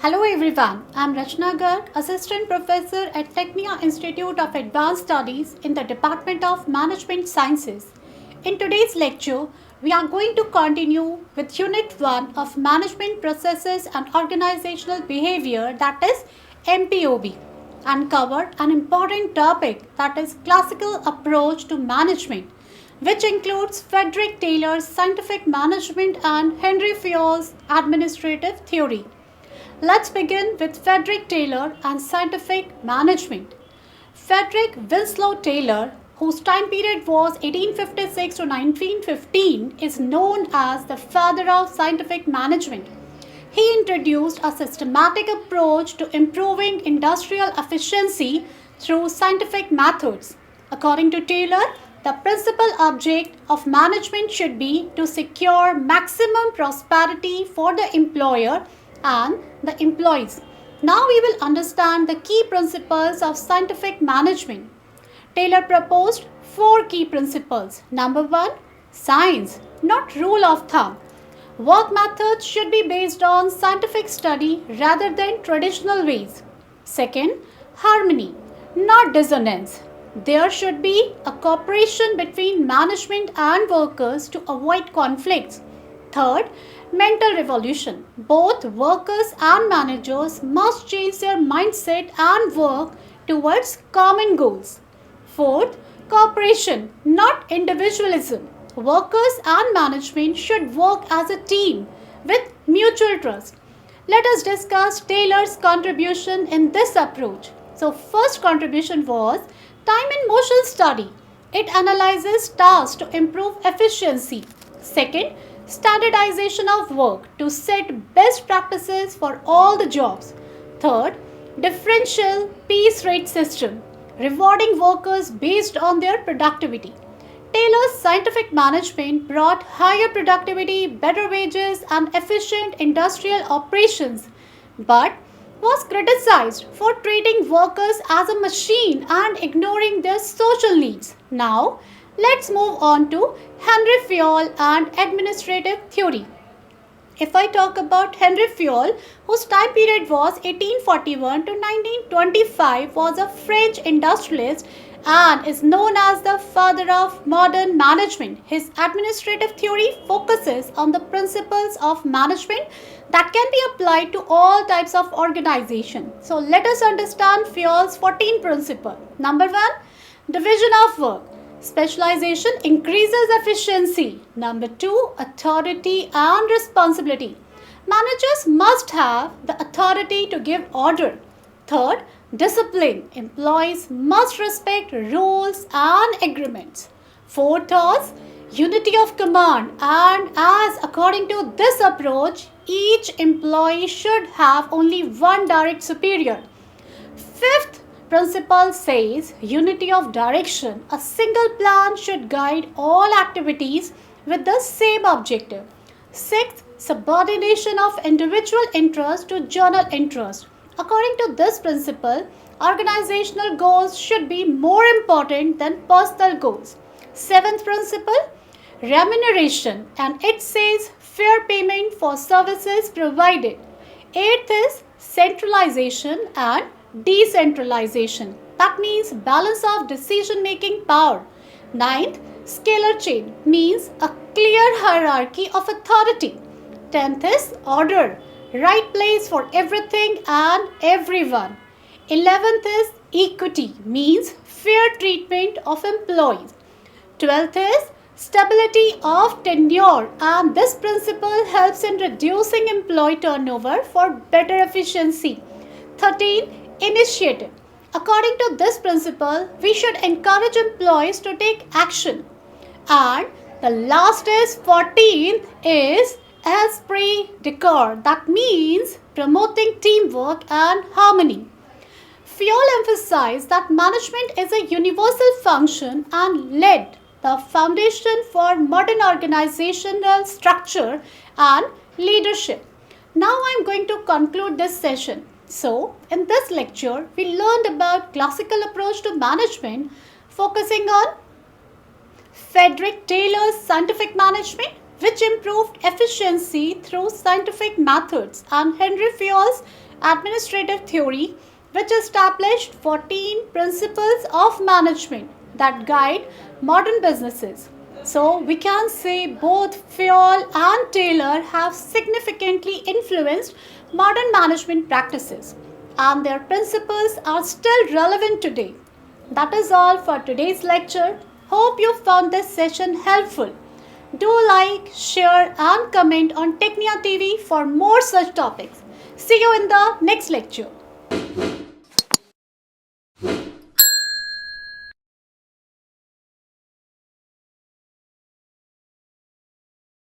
Hello everyone, I am Rachna Garg, Assistant Professor at Technia Institute of Advanced Studies in the Department of Management Sciences. In today's lecture, we are going to continue with Unit 1 of Management Processes and Organizational Behavior, that is MPOB, and cover an important topic, that is classical approach to management, which includes Frederick Taylor's scientific management and Henry Fayol's administrative theory. Let's begin with Frederick Taylor and scientific management. Frederick Winslow Taylor, whose time period was 1856 to 1915, is known as the father of scientific management. He introduced a systematic approach to improving industrial efficiency through scientific methods. According to Taylor, the principal object of management should be to secure maximum prosperity for the employer and the employees. Now we will understand the key principles of scientific management. Taylor proposed 4 key principles. Number 1, science, not rule of thumb. Work methods should be based on scientific study rather than traditional ways. Second, harmony, not dissonance. There should be a cooperation between management and workers to avoid conflicts. Third, mental revolution. Both workers and managers must change their mindset and work towards common goals. Fourth, cooperation, not individualism. Workers and management should work as a team with mutual trust. Let us discuss Taylor's contribution in this approach. So, first contribution was time and motion study. It analyzes tasks to improve efficiency. Second, standardization of work to set best practices for all the jobs. Third, differential piece rate system, rewarding workers based on their productivity. Taylor's scientific management brought higher productivity, better wages, and efficient industrial operations, but was criticized for treating workers as a machine and ignoring their social needs. Now, let's move on to Henry Fayol and administrative theory. If I talk about Henry Fayol, whose time period was 1841 to 1925, was a French industrialist and is known as the father of modern management. His administrative theory focuses on the principles of management that can be applied to all types of organization. So let us understand Fayol's 14 principle. Number 1, division of work. Specialization increases efficiency. Number 2, authority and responsibility. Managers must have the authority to give order. Third, discipline. Employees must respect rules and agreements. Fourth was unity of command, and as according to this approach, each employee should have only one direct superior. Fifth principle says unity of direction. A single plan should guide all activities with the same objective. Sixth, subordination of individual interest to general interest. According to this principle, organizational goals should be more important than personal goals. Seventh principle, remuneration, and it says fair payment for services provided. Eighth is centralization and decentralization. That means balance of decision making power. Ninth, scalar chain means a clear hierarchy of authority. 10th is order, right place for everything and everyone. 11th is equity, means fair treatment of employees. 12th is stability of tenure, and this principle helps in reducing employee turnover for better efficiency. 13, initiative. According to this principle, we should encourage employees to take action. And the last is 14th is esprit de corps. That means promoting teamwork and harmony. Fayol emphasized that management is a universal function and laid the foundation for modern organizational structure and leadership. Now I am going to conclude this session. So, in this lecture, we learned about classical approach to management, focusing on Frederick Taylor's scientific management, which improved efficiency through scientific methods, and Henry Fayol's administrative theory, which established 14 principles of management that guide modern businesses. So, we can say both Fayol and Taylor have significantly influenced modern management practices, and their principles are still relevant today. That is all for today's lecture. Hope you found this session helpful. Do like, share, and comment on Technia TV for more such topics. See you in the next lecture.